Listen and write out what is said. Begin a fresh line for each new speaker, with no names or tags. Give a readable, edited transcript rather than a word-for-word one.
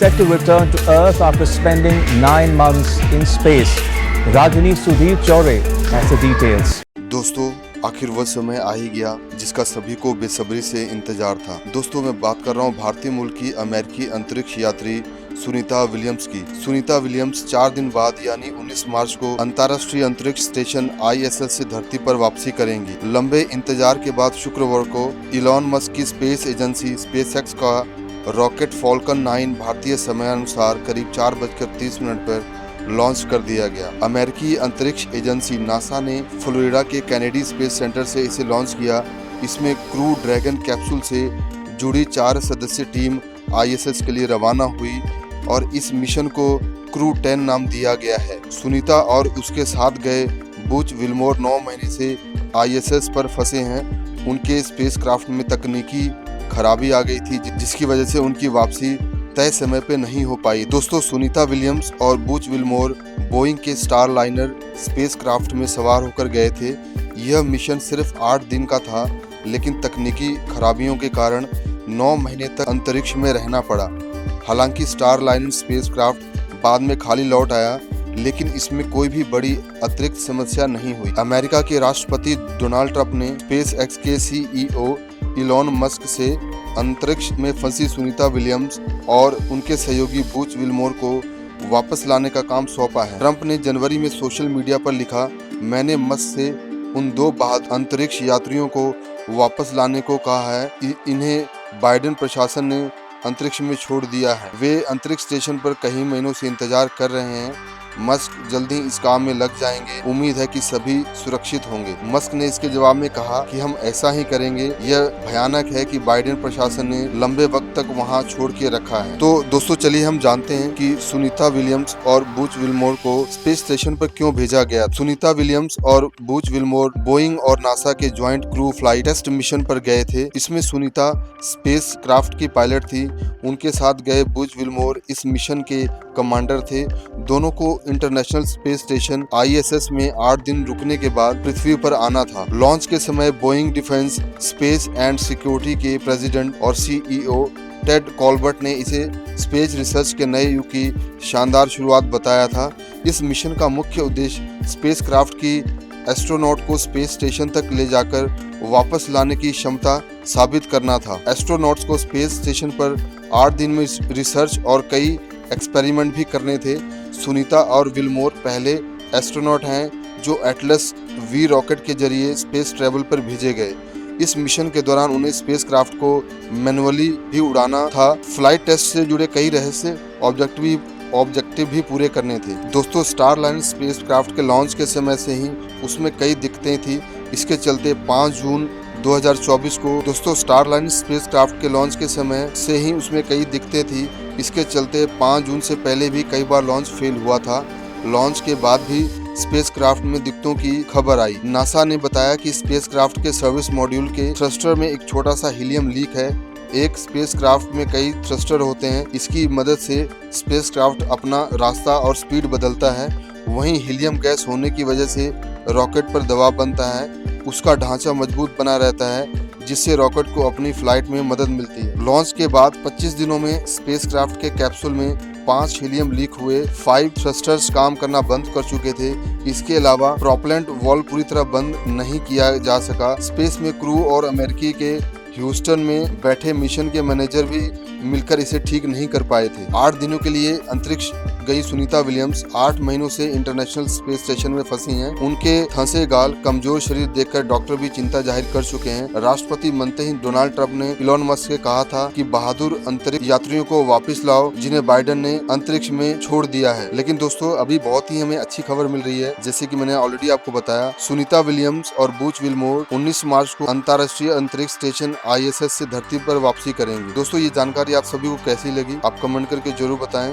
Set to return to Earth after spending 9 months in space. Rajani Sudhir Chaure has the details.
दोस्तों, आखिर वह समय आ ही गया जिसका सभी को बेसब्री से इंतजार था। दोस्तों, मैं बात कर रहा हूँ भारतीय मूल की अमेरिकी अंतरिक्ष यात्री सुनीता विलियम्स की। सुनीता विलियम्स 4 दिन बाद यानी 19 मार्च को अंतर्राष्ट्रीय अंतरिक्ष स्टेशन ISS से धरती पर वापसी करेंगी। लंबे इंतजार के बाद शुक्रवार को इलॉन मस्क की स्पेस एजेंसी SpaceX का रॉकेट फॉल्कन 9 भारतीय समयानुसार करीब 4:30 पर लॉन्च कर दिया गया। अमेरिकी अंतरिक्ष एजेंसी नासा ने फ्लोरिडा के कैनेडी स्पेस सेंटर से इसे लॉन्च किया। इसमें क्रू ड्रैगन कैप्सूल से जुड़ी 4 सदस्यीय टीम ISS के लिए रवाना हुई और इस मिशन को क्रू 10 नाम दिया गया है। सुनीता और उसके साथ गए बुच विल्मोर 9 महीने से ISS पर फंसे हैं। उनके स्पेसक्राफ्ट में तकनीकी खराबी आ गई थी जिसकी वजह से उनकी वापसी तय समय पे नहीं हो पाई। दोस्तों, सुनीता विलियम्स और बुच विल्मोर बोइंग के स्टार लाइनर स्पेसक्राफ्ट में सवार होकर गए थे। यह मिशन सिर्फ 8 दिन का था, लेकिन तकनीकी खराबियों के कारण 9 महीने तक अंतरिक्ष में रहना पड़ा। हालांकि स्टार लाइनर स्पेसक्राफ्ट बाद में खाली लौट आया, लेकिन इसमें कोई भी बड़ी अतिरिक्त समस्या नहीं हुई। अमेरिका के राष्ट्रपति डोनाल्ड ट्रंप ने SpaceX के CEO इलॉन मस्क से अंतरिक्ष में फंसी सुनीता विलियम्स और उनके सहयोगी बुच विल्मोर को वापस लाने का काम सौंपा है। ट्रंप ने जनवरी में सोशल मीडिया पर लिखा, मैंने मस्क से उन 2 बहादुर अंतरिक्ष यात्रियों को वापस लाने को कहा है। इन्हें बाइडेन प्रशासन ने अंतरिक्ष में छोड़ दिया है। वे अंतरिक्ष स्टेशन पर कई महीनों से इंतजार कर रहे हैं। मस्क जल्दी इस काम में लग जाएंगे। उम्मीद है कि सभी सुरक्षित होंगे। मस्क ने इसके जवाब में कहा कि हम ऐसा ही करेंगे। यह भयानक है कि बाइडेन प्रशासन ने लंबे वक्त तक वहां छोड़ के रखा है। तो दोस्तों, चलिए हम जानते हैं कि सुनीता विलियम्स और बुच विल्मोर को स्पेस स्टेशन पर क्यों भेजा गया। सुनीता विलियम्स और बुच विल्मोर बोइंग और नासा के joint crew flight test mission पर गए थे। इसमें सुनीता स्पेस क्राफ्ट की पायलट थी। उनके साथ गए बुच विल्मोर इस मिशन के कमांडर थे। दोनों को इंटरनेशनल स्पेस स्टेशन ISS में 8 दिन रुकने के बाद पृथ्वी पर आना था। लॉन्च के समय Boeing defence space and security के प्रेसिडेंट और CEO टेड कॉल्बर्ट ने इसे स्पेस रिसर्च के नए युग की शानदार शुरुआत बताया था। इस मिशन का मुख्य उद्देश्य स्पेसक्राफ्ट की एस्ट्रोनॉट को स्पेस स्टेशन तक ले जाकर वापस लाने की क्षमता साबित करना था। एस्ट्रोनॉट्स को स्पेस स्टेशन पर 8 दिन में रिसर्च और कई एक्सपेरिमेंट भी करने थे। सुनीता और विल्मोर पहले एस्ट्रोनॉट हैं जो एटलस V रॉकेट के जरिए स्पेस ट्रैवल पर भेजे गए। इस मिशन के दौरान उन्हें स्पेसक्राफ्ट को मैनुअली भी उड़ाना था। फ्लाइट टेस्ट से जुड़े कई रहस्य ऑब्जेक्टिव भी पूरे करने थे। दोस्तों, स्टार लाइनर स्पेसक्राफ्ट के लॉन्च के समय से ही उसमें कई दिक्कतें थी। इसके चलते 5 जून 2024 को दोस्तों स्टार लाइनर स्पेसक्राफ्ट के लॉन्च के समय से ही उसमें कई दिक्कतें थी। इसके चलते 5 जून से पहले भी कई बार लॉन्च फेल हुआ था। लॉन्च के बाद भी स्पेसक्राफ्ट में दिक्कतों की खबर आई। नासा ने बताया कि स्पेसक्राफ्ट के सर्विस मॉड्यूल के थ्रस्टर में एक छोटा सा हीलियम लीक है। एक स्पेसक्राफ्ट में कई थ्रस्टर होते हैं। इसकी मदद से स्पेसक्राफ्ट अपना रास्ता और स्पीड बदलता है। वहीं हीलियम गैस होने की वजह से रॉकेट पर दबाव बनता है। उसका ढांचा मजबूत बना रहता है, जिससे रॉकेट को अपनी फ्लाइट में मदद मिलती है। लॉन्च के बाद 25 दिनों में स्पेसक्राफ्ट के कैप्सूल में 5 हीलियम लीक हुए। 5 थ्रस्टर्स काम करना बंद कर चुके थे। इसके अलावा प्रोपेलेंट वाल्व पूरी तरह बंद नहीं किया जा सका। स्पेस में क्रू और अमेरिकी के ह्यूस्टन में बैठे मिशन के मैनेजर भी मिलकर इसे ठीक नहीं कर पाए थे। 8 दिनों के लिए अंतरिक्ष गई सुनीता विलियम्स 8 महीनों से इंटरनेशनल स्पेस स्टेशन में फंसी हैं। उनके धंसे गाल, कमजोर शरीर देखकर डॉक्टर भी चिंता जाहिर कर चुके हैं। राष्ट्रपति बनते ही डोनाल्ड ट्रंप ने इलॉन मस्क से कहा था कि बहादुर अंतरिक्ष यात्रियों को वापस लाओ, जिन्हें बाइडेन ने अंतरिक्ष में छोड़ दिया है। लेकिन दोस्तों, अभी बहुत ही हमें अच्छी खबर मिल रही है। जैसे कि मैंने ऑलरेडी आपको बताया, सुनीता विलियम्स और बुच विल्मोर 19 मार्च को अंतर्राष्ट्रीय अंतरिक्ष स्टेशन ISS से धरती पर वापसी करेंगे। दोस्तों, ये जानकारी आप सभी को कैसी लगी, आप कमेंट करके जरूर बताएं।